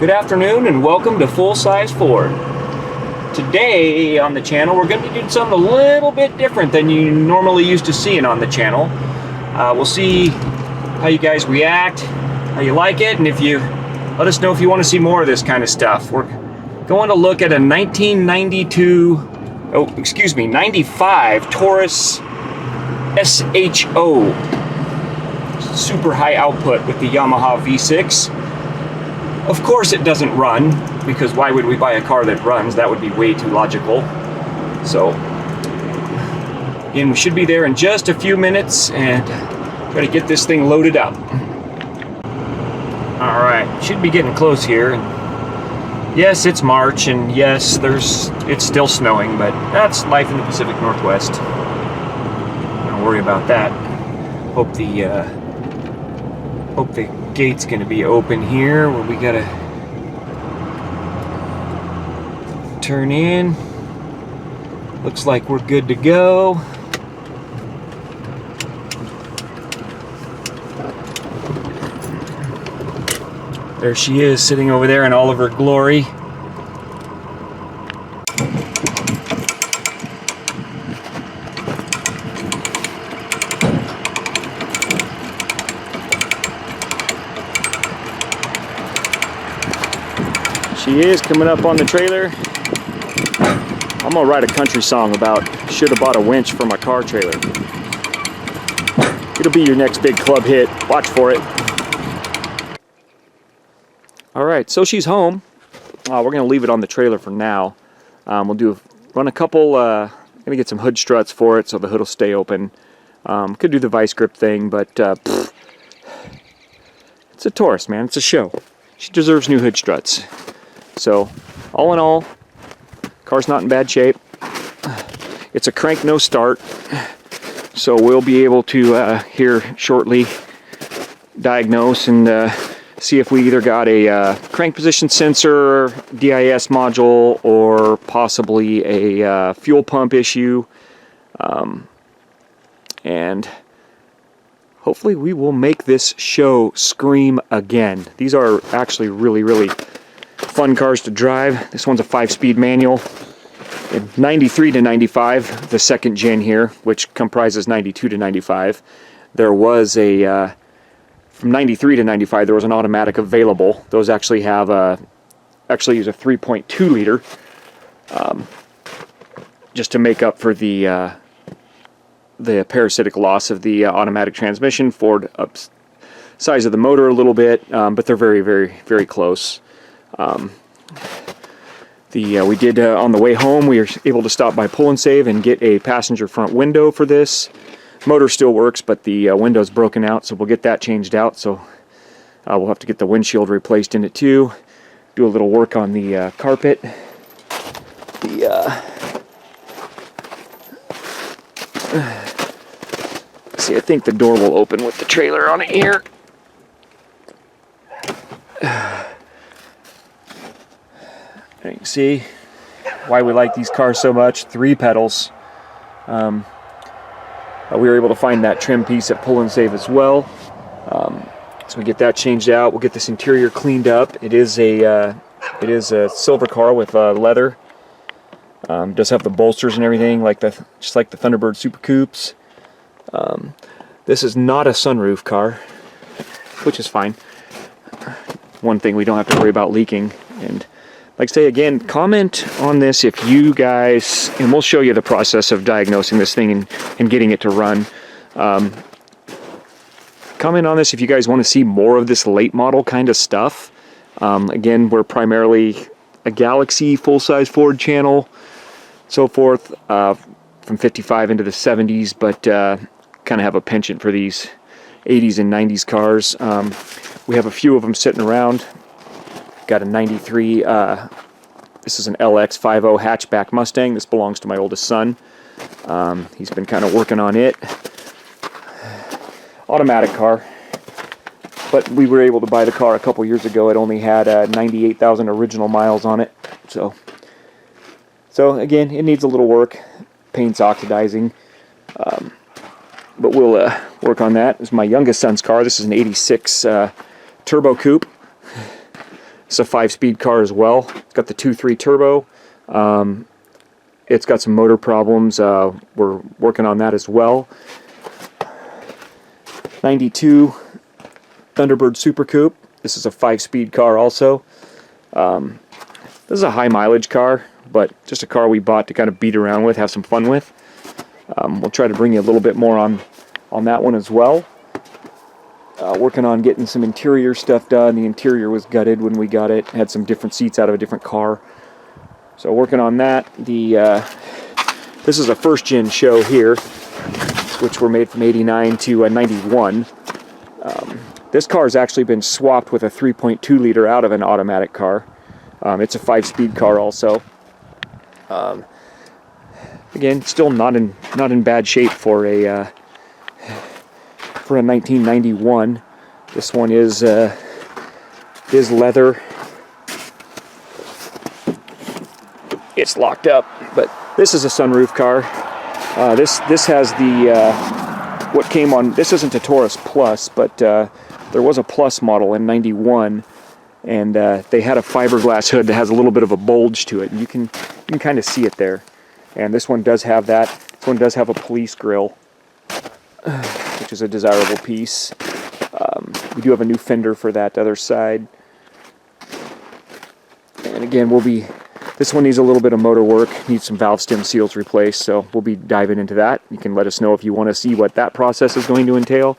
Good afternoon and welcome to Full Size Ford. Today on the channel we're going to be doing something a little bit different than you normally used to seeing on the channel. We'll see how you guys react, how you like it, and if you let us know if you want to see more of this kind of stuff. We're going to look at a 95 Taurus SHO. Super high output with the Yamaha V6. Of course it doesn't run, because why would we buy a car that runs? That would be way too logical. So, again, we should be there in just a few minutes and try to get this thing loaded up. Alright, should be getting close here. Yes, it's March, and yes, it's still snowing, but that's life in the Pacific Northwest. Don't worry about that. Hope the gate's gonna be open here where we gotta turn in. Looks like we're good to go. There she is, sitting over there in all of her glory. She is coming up on the trailer. I'm gonna write a country song about should have bought a winch for my car trailer. It'll be your next big club hit. Watch for it. Alright, so she's home. We're gonna leave it on the trailer for now. We'll run a couple, gonna get some hood struts for it so the hood will stay open. Could do the vice grip thing, but it's a Taurus, man. It's a show. She deserves new hood struts. So, all in all, car's not in bad shape. It's a crank no start, so we'll be able to here shortly diagnose and see if we either got a crank position sensor, DIS module, or possibly a fuel pump issue. And hopefully we will make this show scream again. These are actually really, really fun cars to drive. This one's a 5-speed manual. In 93 to 95, the second gen here, which comprises 92 to 95. There was a from 93 to 95, there was an automatic available. Those actually have actually use a 3.2 liter, just to make up for the parasitic loss of the automatic transmission. Ford ups size of the motor a little bit, but they're very, very, very close. We did on the way home, we were able to stop by Pull and Save and get a passenger front window for this. Motor still works, but the window's broken out, so we'll get that changed out. So we'll have to get the windshield replaced in it too. Do a little work on the carpet. See, I think the door will open with the trailer on it here. You can see why we like these cars so much. 3 pedals. We were able to find that trim piece at Pull and Save as well. So we get that changed out. We'll get this interior cleaned up. It is a silver car with leather. Does have the bolsters and everything, just like the Thunderbird Super Coupes. This is not a sunroof car, which is fine. One thing we don't have to worry about leaking. And like I say again, comment on this if you guys, and we'll show you the process of diagnosing this thing and getting it to run. Comment on this if you guys want to see more of this late model kind of stuff. Again, we're primarily a Galaxy full-size Ford channel, so forth, from 55 into the 70s, but kind of have a penchant for these 80s and 90s cars. We have a few of them sitting around. Got a 93, this is an LX50 hatchback Mustang. This belongs to my oldest son. He's been kind of working on it. Automatic car. But we were able to buy the car a couple years ago. It only had 98,000 original miles on it. So again, it needs a little work. Paint's oxidizing. But we'll work on that. This is my youngest son's car. This is an 86 Turbo Coupe. It's a 5-speed car as well. It's got the 2.3 turbo. It's got some motor problems. We're working on that as well. 92 Thunderbird Super Coupe. This is a 5-speed car also. This is a high mileage car, but just a car we bought to kind of beat around with, have some fun with. We'll try to bring you a little bit more on that one as well. Working on getting some interior stuff done. The interior was gutted when we got it. Had some different seats out of a different car. So working on that. This is a first-gen SHO here, which were made from 89 to 91. This car has actually been swapped with a 3.2 liter out of an automatic car. It's a 5-speed car also. Again, still not in bad shape for a 1991. This one is leather. It's locked up, but this is a sunroof car. This has the what came on. This isn't a Taurus Plus, but there was a Plus model in '91, and they had a fiberglass hood that has a little bit of a bulge to it. And you can kind of see it there. And this one does have that. This one does have a police grille, which is a desirable piece. We do have a new fender for that other side. And again, this one needs a little bit of motor work, needs some valve stem seals replaced, so we'll be diving into that. You can let us know if you want to see what that process is going to entail.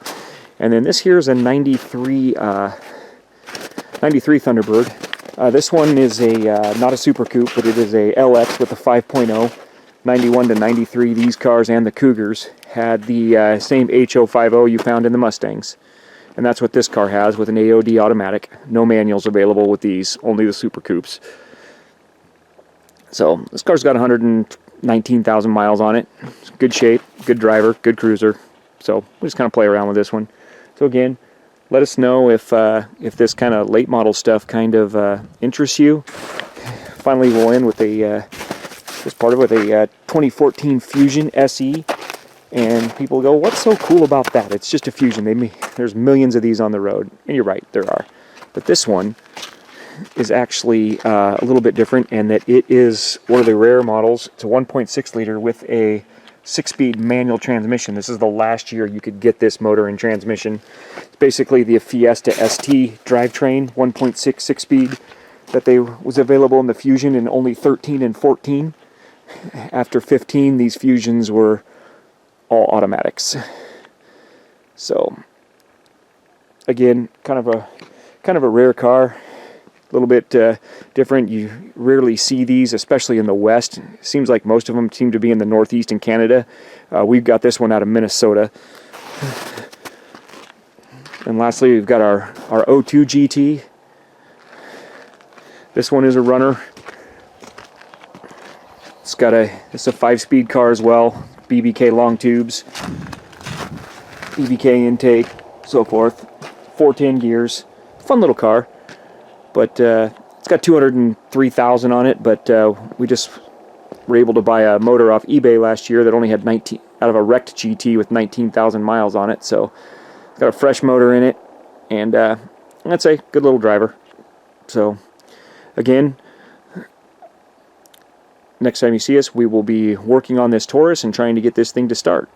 And then this here is a 93 Thunderbird. This one is not a Super Coupe, but it is a LX with a 5.0. 91 to 93, these cars and the Cougars had the same HO50 you found in the Mustangs. And that's what this car has, with an AOD automatic. No manuals available with these, only the Super Coupes. So this car's got 119,000 miles on it. Good shape, good driver, good cruiser. So we'll just kind of play around with this one. So again, let us know if this kind of late model stuff kind of interests you. Finally, we'll end with this part of it with a 2014 Fusion SE. And people go, what's so cool about that? It's just a Fusion. There's millions of these on the road. And you're right, there are. But this one is actually a little bit different in that it is one of the rare models. It's a 1.6 liter with a 6-speed manual transmission. This is the last year you could get this motor and transmission. It's basically the Fiesta ST drivetrain, 1.6 6-speed that was available in the Fusion in only 13 and 14. After 15, these Fusions were all automatics. So again, kind of a rare car, a little bit different. You rarely see these, especially in the West. It seems like most of them seem to be in the Northeast and Canada. We've got this one out of Minnesota. And lastly, we've got our O2 GT. This one is a runner. It's a 5-speed car as well. BBK long tubes, BBK intake, so forth. 410 gears. Fun little car, but it's got 203,000 on it. But we just were able to buy a motor off eBay last year that only had 19 out of a wrecked GT with 19,000 miles on it. So it's got a fresh motor in it, and I'd say good little driver. So again, next time you see us, we will be working on this Taurus and trying to get this thing to start.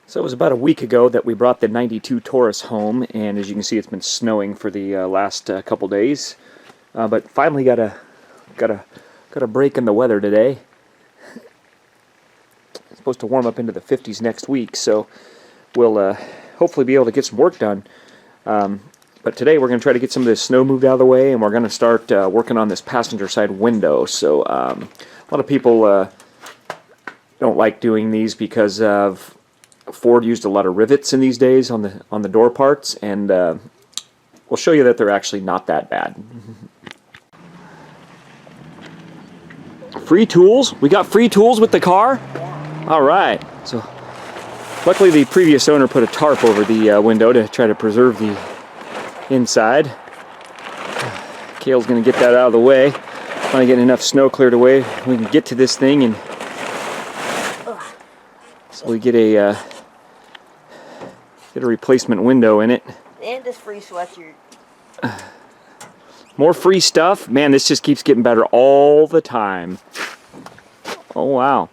So it was about a week ago that we brought the 92 Taurus home, and as you can see, it's been snowing for the last couple days. But finally got a break in the weather today. It's supposed to warm up into the 50s next week, so we'll hopefully be able to get some work done. But today we're going to try to get some of this snow moved out of the way, and we're going to start working on this passenger side window. So a lot of people don't like doing these because of Ford used a lot of rivets in these days on the door parts, and we'll show you that they're actually not that bad. Free tools? We got free tools with the car? All right. So luckily the previous owner put a tarp over the window to try to preserve the inside. Kale's going to get that out of the way. Trying to get enough snow cleared away, we can get to this thing, and so we get a replacement window in it. And this free sweatshirt. More free stuff. Man, this just keeps getting better all the time. Oh, wow.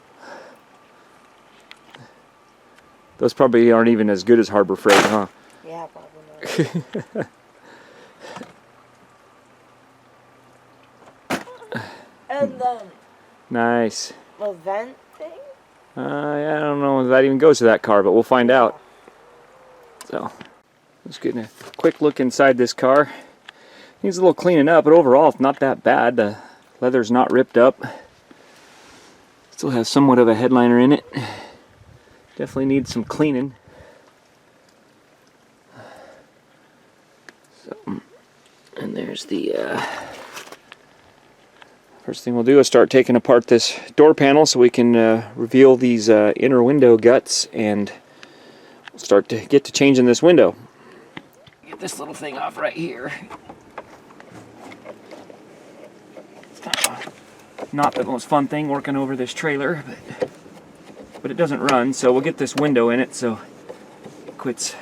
Those probably aren't even as good as Harbor Freight, huh? Yeah, probably not. And Nice. the vent thing? Yeah, I don't know if that even goes to that car, but we'll find out. So, let's get a quick look inside this car. Needs a little cleaning up, but overall it's not that bad. The leather's not ripped up. Still has somewhat of a headliner in it. Definitely needs some cleaning. So, and there's the first thing we'll do is start taking apart this door panel so we can reveal these inner window guts, and we'll start to get to changing this window. Get this little thing off right here. It's kind of not the most fun thing working over this trailer, but it doesn't run, so we'll get this window in it so it quits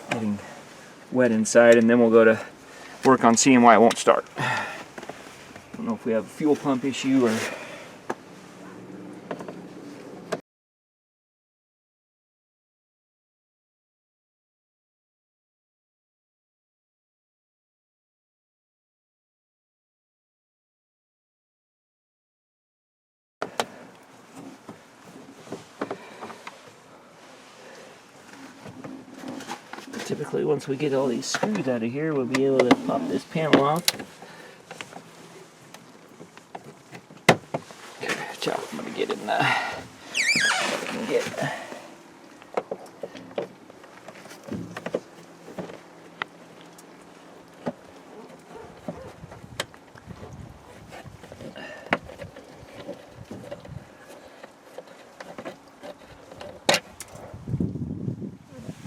getting wet inside, and then we'll go to work on seeing why it won't start. I don't know if we have a fuel pump issue or... Typically, once we get all these screws out of here, we'll be able to pop this panel off. Chop, I'm going to get in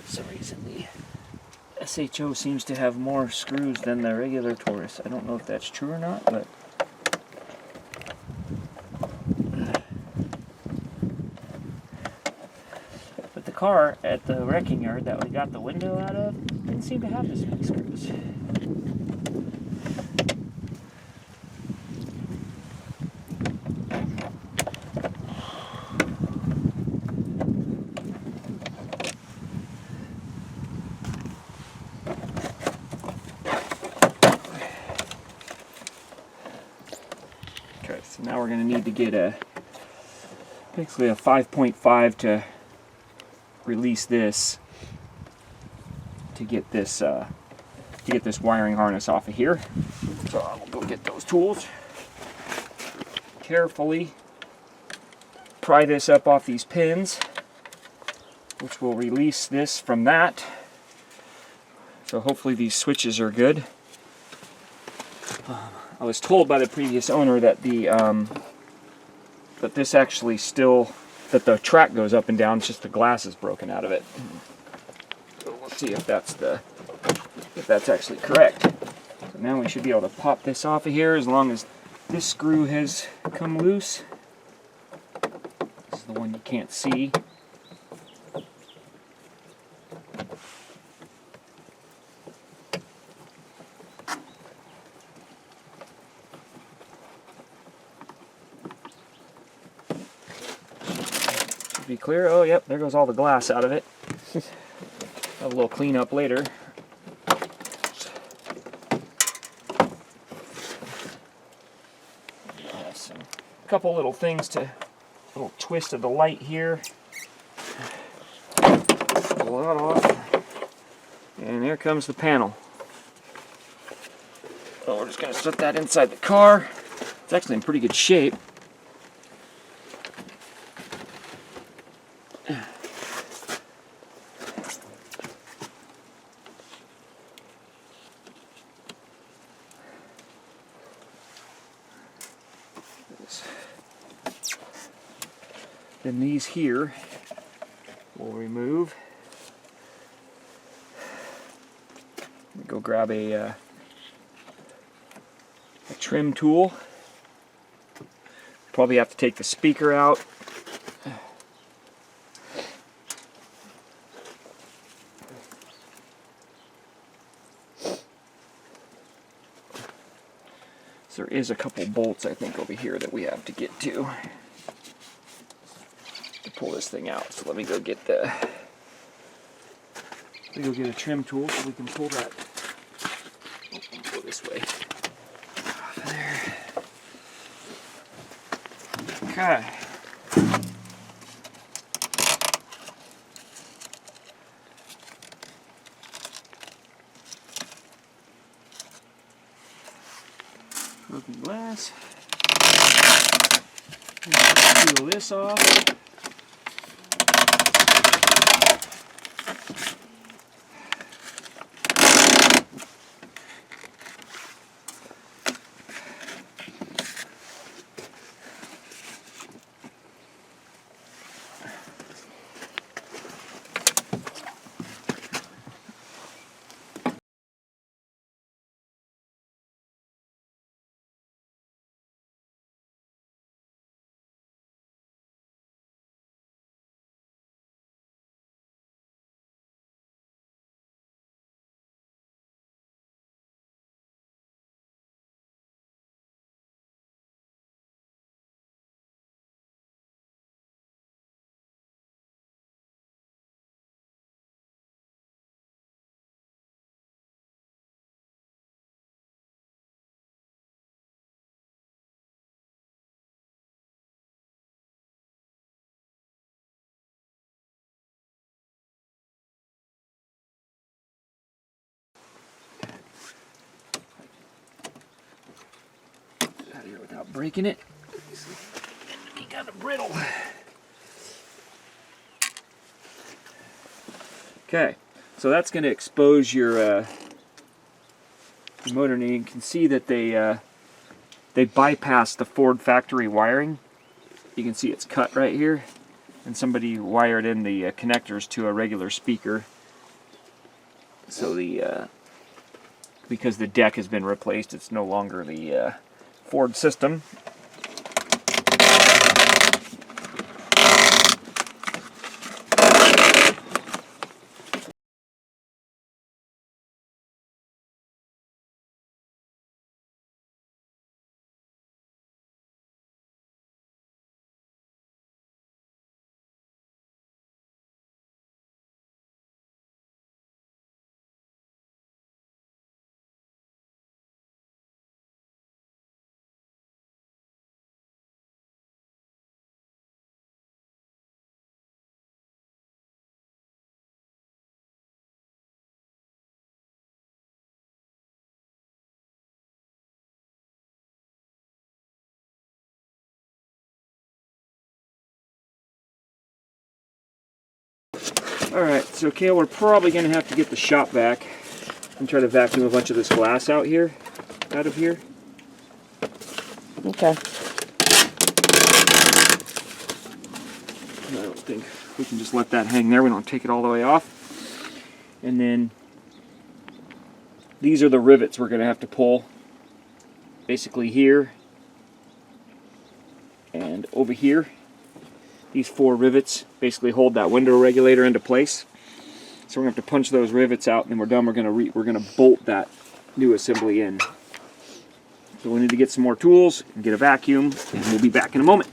For some reason the SHO seems to have more screws than the regular Taurus. I don't know if that's true or not, but the car at the wrecking yard that we got the window out of didn't seem to have this many screws. Okay, so now we're going to need to get basically a 5.5 to release this to get this wiring harness off of here. So I'll go get those tools. Carefully pry this up off these pins, which will release this from that. So hopefully these switches are good. I was told by the previous owner that that this actually still, that the track goes up and down, it's just the glass is broken out of it. So we'll see if that's actually correct. So now we should be able to pop this off of here as long as this screw has come loose. This is the one you can't see. Be clear. Oh, yep, there goes all the glass out of it. Have a little cleanup later. A couple little things to, little twist of the light here. Pull that off. And there comes the panel. So we're just going to set that inside the car. It's actually in pretty good shape. Then these here we'll remove. Go grab a trim tool. Probably have to take the speaker out. So there is a couple bolts, I think, over here that we have to get to pull this thing out. So let me go get a trim tool so we can pull that. Oh, I'll go this way. There. Okay. Broken glass. Peel this off. Out of here without breaking it. It's kind of brittle. Okay, so that's going to expose your motor, and you can see that they bypassed the Ford factory wiring. You can see it's cut right here, and somebody wired in the connectors to a regular speaker. So because the deck has been replaced, it's no longer the Ford system. Alright, so Kale, we're probably going to have to get the shop vac and try to vacuum a bunch of this glass out of here. Okay. I don't think we can just let that hang there. We don't take it all the way off. And then these are the rivets we're going to have to pull. Basically here and over here. These 4 rivets basically hold that window regulator into place. So we're going to have to punch those rivets out, and then we're done. We're going to bolt that new assembly in. So we need to get some more tools and get a vacuum, and we'll be back in a moment.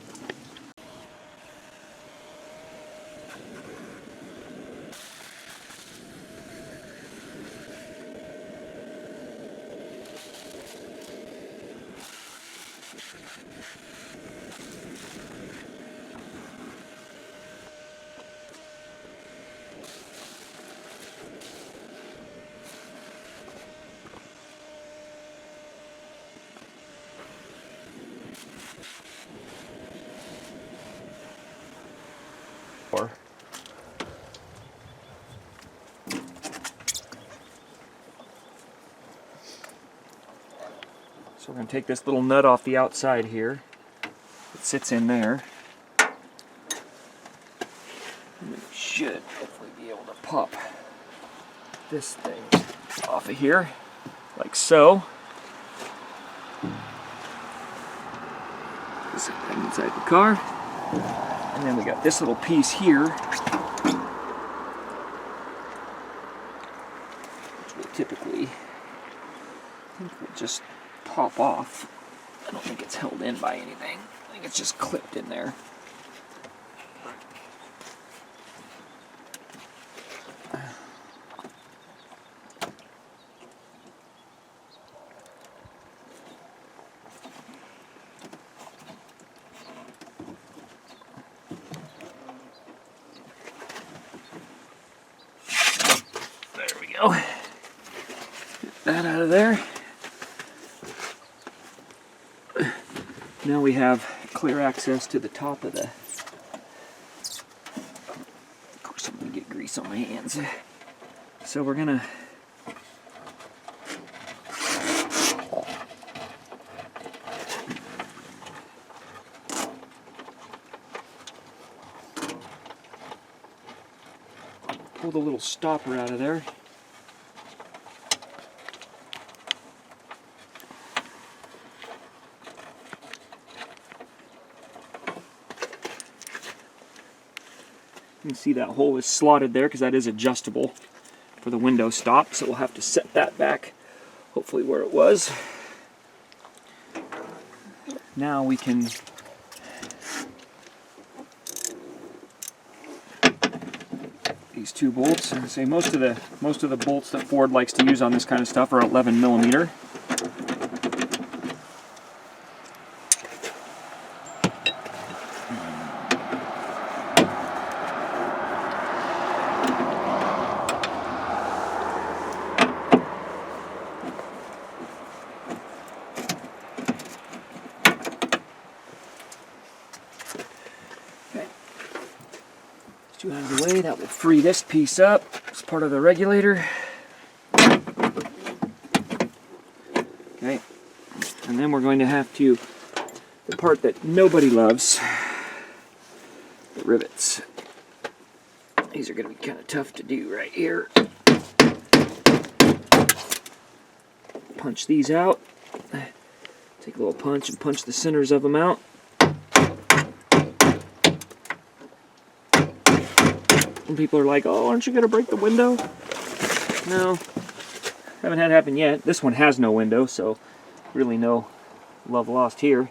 So we're going to take this little nut off the outside here. It sits in there. And it should hopefully be able to pop this thing off of here, like so. This thing inside the car. And then we got this little piece here, which will typically, I think, will just pop off I don't think it's held in by anything. I think it's just clipped in there. There we go. Get that out of there. Now we have clear access to the top of the... Of course I'm going to get grease on my hands. So we're going to... pull the little stopper out of there. You can see that hole is slotted there because that is adjustable for the window stop, so we'll have to set that back hopefully where it was. Now we can these two bolts. I say most of the bolts that Ford likes to use on this kind of stuff are 11 millimeter. Two out of the way, that will free this piece up as part of the regulator. Okay, and then we're going to have to, the part that nobody loves, the rivets. These are going to be kind of tough to do right here. Punch these out. Take a little punch and punch the centers of them out. And people are like, oh, aren't you going to break the window? No, haven't had it happen yet. This one has no window, so really no love lost here.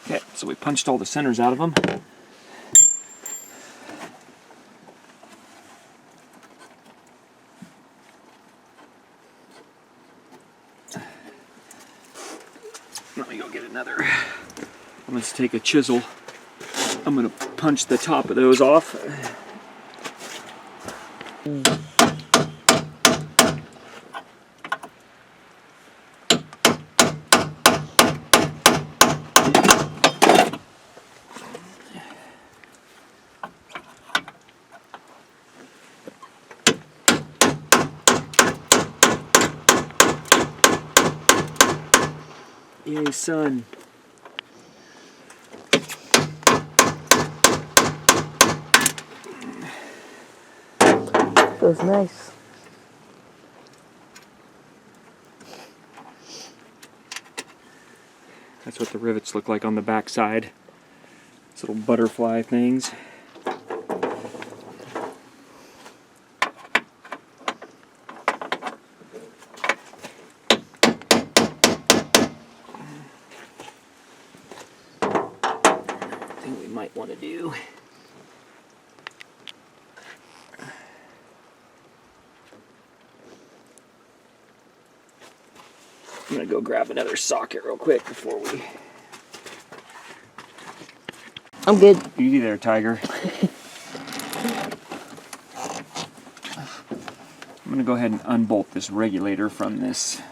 Okay, so we punched all the centers out of them. Let me go get another. I'm going to take a chisel. I'm going to punch the top of those off. Yay, son. Feels nice. That's what the rivets look like on the back side. These little butterfly things. Thing we might want to do. I'm gonna go grab another socket real quick before we... I'm good. Easy there, Tiger. I'm gonna go ahead and unbolt this regulator from this.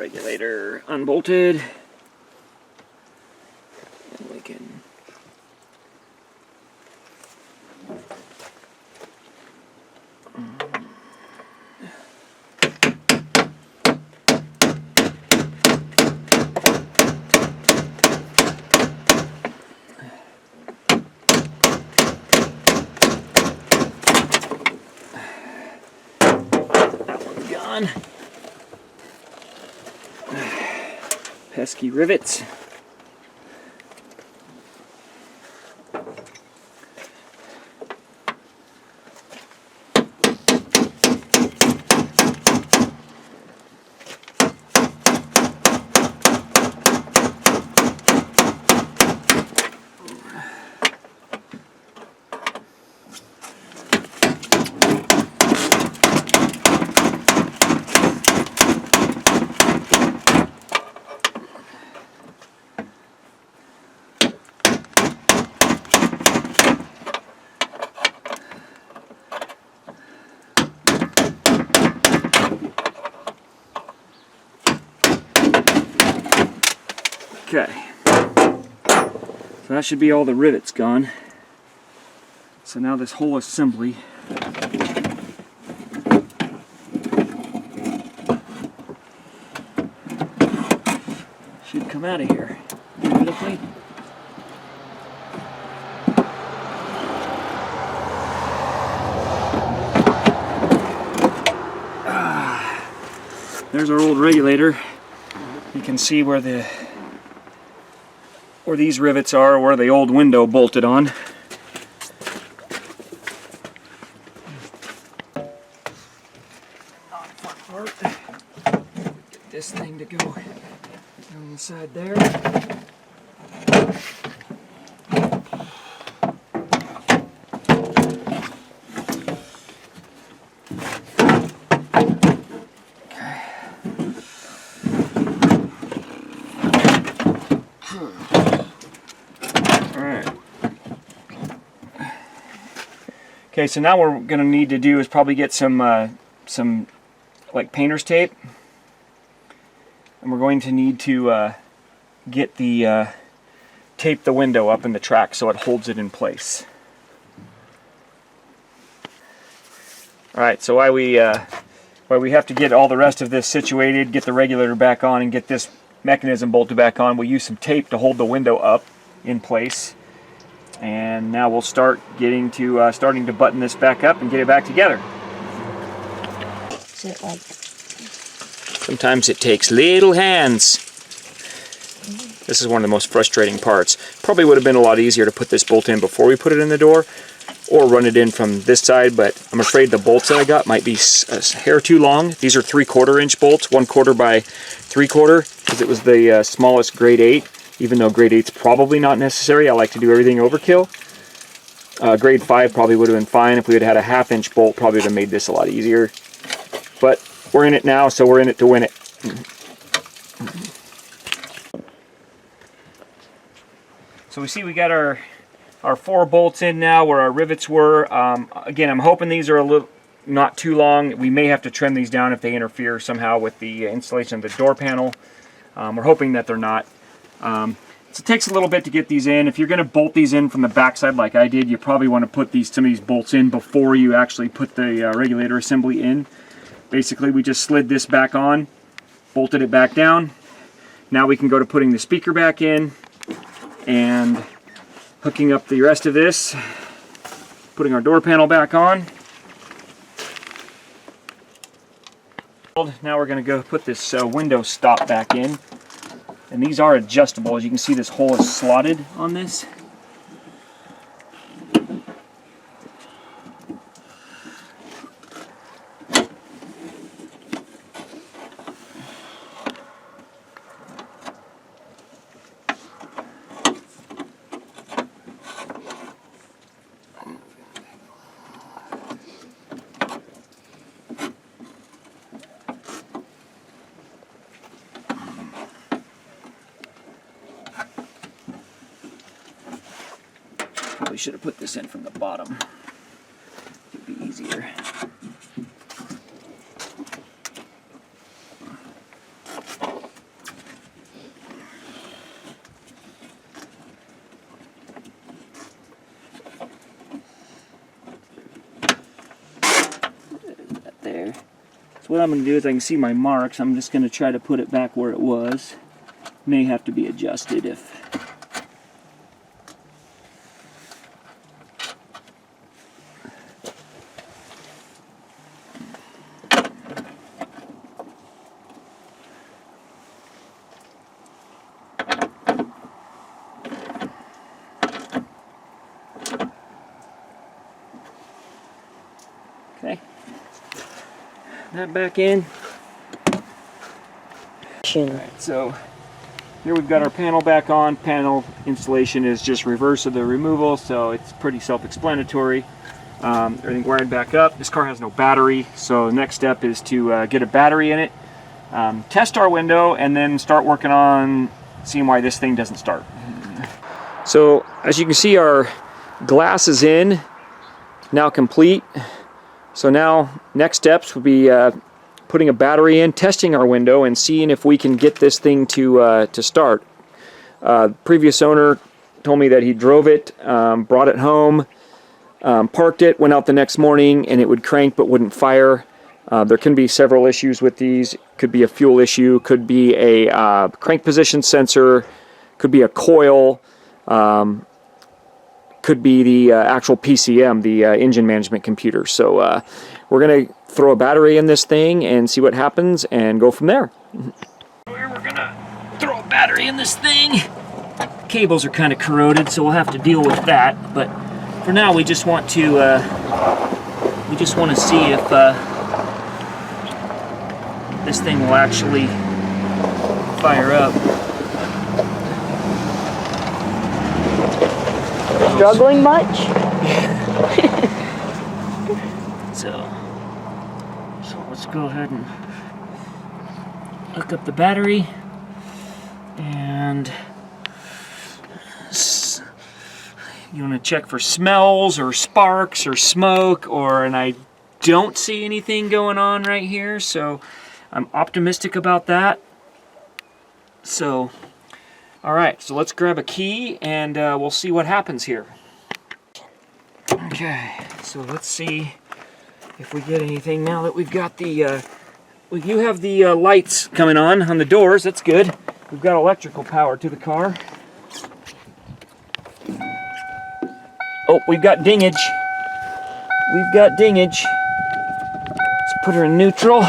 regulator unbolted. And we can gone. Pesky rivets. Okay, so that should be all the rivets gone. So now this whole assembly should come out of here beautifully. There's our old regulator. You can see where these rivets are, where the old window bolted on. Not a fun part. Get this thing to go down the side there. Okay, so now what we're going to need to do is probably get some like painter's tape, and we're going to need to get the tape the window up in the track so it holds it in place. All right, so while we have to get all the rest of this situated, get the regulator back on, and get this mechanism bolted back on, we'll use some tape to hold the window up in place. And now we'll start getting to starting to button this back up and get it back together. Is it like... Sometimes it takes little hands. This is one of the most frustrating parts. Probably would have been a lot easier to put this bolt in before we put it in the door, or run it in from this side, but I'm afraid the bolts that I got might be a hair too long. These are 3/4 inch bolts, 1/4 by 3/4, because it was the smallest grade 8. Even though grade 8's probably not necessary, I like to do everything overkill. Grade 5 probably would have been fine. If we had had a 1/2 inch bolt, probably would have made this a lot easier. But we're in it now, so we're in it to win it. So we see we got our 4 bolts in now where our rivets were. Again, I'm hoping these are a little not too long. We may have to trim these down if they interfere somehow with the installation of the door panel. We're hoping that they're not. So it takes a little bit to get these in. If you're going to bolt these in from the backside like I did, you probably want to put some of these bolts in before you actually put the regulator assembly in. Basically, we just slid this back on, bolted it back down. Now we can go to putting the speaker back in and hooking up the rest of this, putting our door panel back on. Now we're going to go put this window stop back in. And these are adjustable. As you can see, this hole is slotted on this. Probably should have put this in from the bottom. It'd be easier. So what I'm going to do is I can see my marks. I'm just going to try to put it back where it was. May have to be adjusted if... Okay. That back in. Alright, so here we've got our panel back on. Panel installation is just reverse of the removal, so it's pretty self-explanatory. Everything wired back up. This car has no battery, so the next step is to get a battery in it, test our window, and then start working on seeing why this thing doesn't start. So as you can see, our glass is in, now complete. So now next steps would be putting a battery in, testing our window, and seeing if we can get this thing to start. Previous owner told me that he drove it, brought it home, parked it, went out the next morning, and it would crank but wouldn't fire. There can be several issues with these. Could be a fuel issue, could be a crank position sensor, could be a coil, could be the actual PCM, the engine management computer. So we're going to throw a battery in this thing and see what happens and go from there. We're going to throw a battery in this thing. Cables are kind of corroded, so we'll have to deal with that. But for now, we just want to see if this thing will actually fire up. Struggling much? So let's go ahead and hook up the battery, and you want to check for smells or sparks or smoke, and I don't see anything going on right here, so I'm optimistic about that. So alright, so let's grab a key and we'll see what happens here. Okay, so let's see if we get anything now that we've got the... you have the lights coming on the doors, that's good. We've got electrical power to the car. Oh, we've got dingage. We've got dingage. Let's put her in neutral.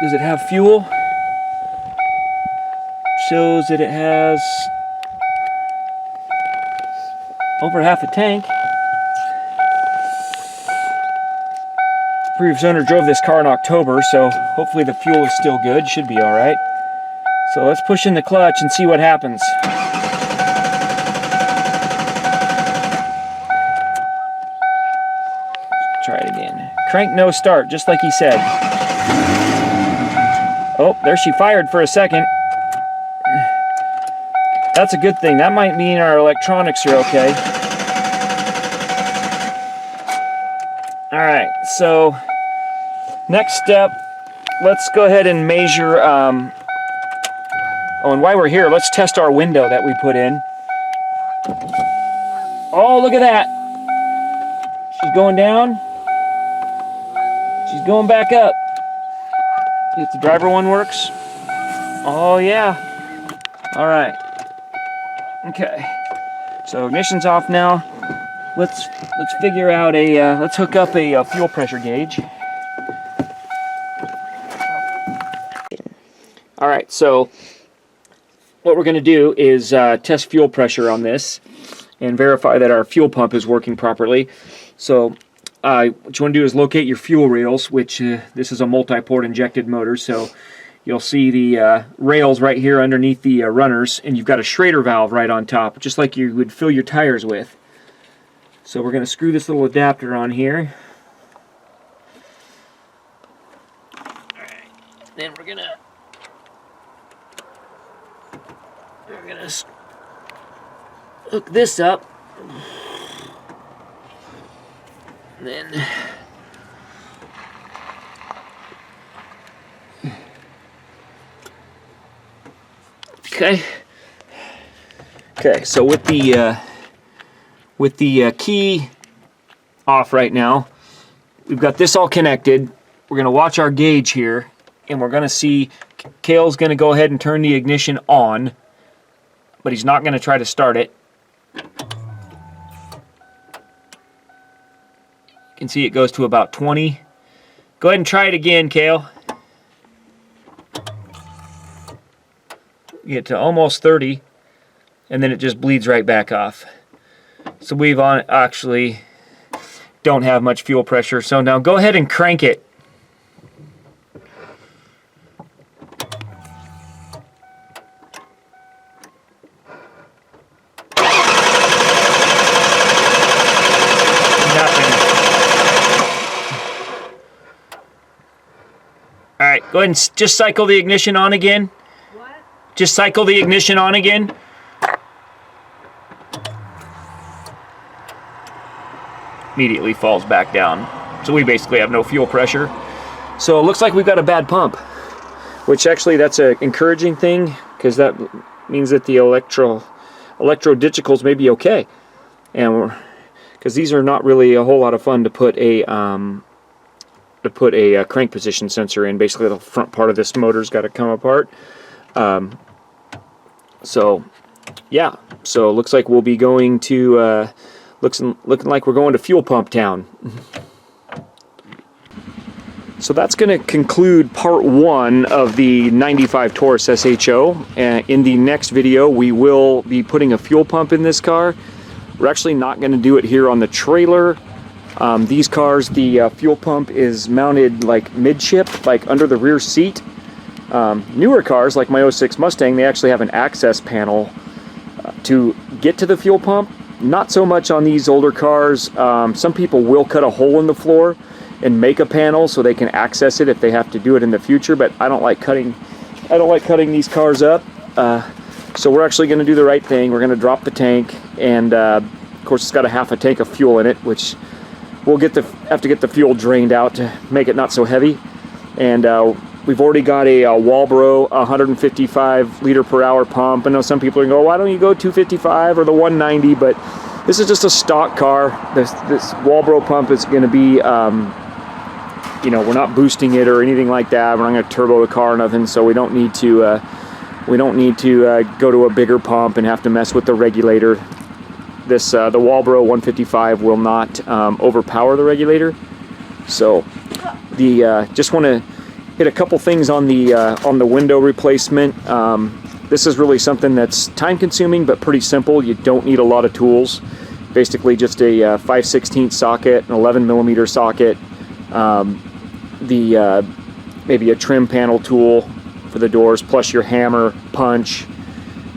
Does it have fuel? Shows that it has over half a tank. Previous owner drove this car in October, so hopefully the fuel is still good. Should be all right. So let's push in the clutch and see what happens. Try it again. Crank, no start, just like he said. Oh, there she fired for a second. That's a good thing. That might mean our electronics are okay. Alright, so next step, let's go ahead and measure, oh, and while we're here, let's test our window that we put in. Oh, look at that. She's going down. She's going back up. See if the driver one works. Oh yeah. All right. Okay. So ignition's off now. Let's figure out a let's hook up a fuel pressure gauge. All right. So what we're going to do is test fuel pressure on this and verify that our fuel pump is working properly. So what you want to do is locate your fuel rails, which this is a multi-port injected motor, so you'll see the rails right here underneath the runners, and you've got a Schrader valve right on top, just like you would fill your tires with. So we're going to screw this little adapter on here. Alright, then we're going to hook this up. Then okay, so with the key off right now, we've got this all connected. We're going to watch our gauge here, and we're going to see Cale's going to go ahead and turn the ignition on, but he's not going to try to start it. You can see it goes to about 20. Go ahead and try it again, Cale. Get to almost 30, and then it just bleeds right back off. So we've actually don't have much fuel pressure. So now go ahead and crank it. All right, go ahead and just cycle the ignition on again. What? Just cycle the ignition on again. Immediately falls back down. So we basically have no fuel pressure. So it looks like we've got a bad pump, which actually that's an encouraging thing, because that means that the electrodigicals may be okay. And because these are not really a whole lot of fun to put a crank position sensor in. Basically the front part of this motor's got to come apart. So yeah, so it looks like we'll be going to looking like we're going to fuel pump town. So that's going to conclude part 1 of the 95 Taurus SHO. In the next video we will be putting a fuel pump in this car. We're actually not going to do it here on the trailer. These cars, the fuel pump is mounted like midship, like under the rear seat. Newer cars, like my 06 Mustang, they actually have an access panel to get to the fuel pump. Not so much on these older cars. Some people will cut a hole in the floor and make a panel so they can access it if they have to do it in the future, but I don't like cutting these cars up. So we're actually going to do the right thing. We're going to drop the tank, and of course it's got a half a tank of fuel in it, which we'll have to get the fuel drained out to make it not so heavy. And we've already got a Walbro 155 liter per hour pump. I know some people are going to go, why don't you go 255 or the 190? But this is just a stock car. This Walbro pump is going to be, you know, we're not boosting it or anything like that. We're not going to turbo the car or nothing, so we don't need to go to a bigger pump and have to mess with the regulator. The Walbro 155 will not overpower the regulator. So just want to hit a couple things on the window replacement. This is really something that's time consuming but pretty simple. You don't need a lot of tools. Basically just a 5/16 socket, an 11mm socket, maybe a trim panel tool for the doors, plus your hammer, punch,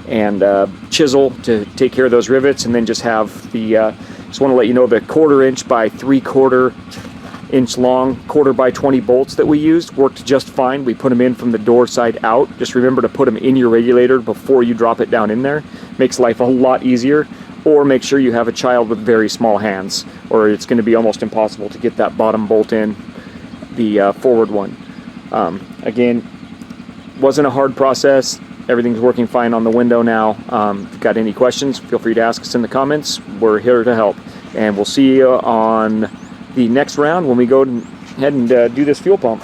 and chisel to take care of those rivets, and then just have just want to let you know the 1/4 inch by 3/4 inch long 1/4 by 20 bolts that we used worked just fine. We put them in from the door side out. Just remember to put them in your regulator before you drop it down in there. Makes life a lot easier. Or make sure you have a child with very small hands, or it's going to be almost impossible to get that bottom bolt in, the forward one. Again, wasn't a hard process. Everything's working fine on the window now. If you've got any questions, feel free to ask us in the comments. We're here to help. And we'll see you on the next round when we go ahead and do this fuel pump.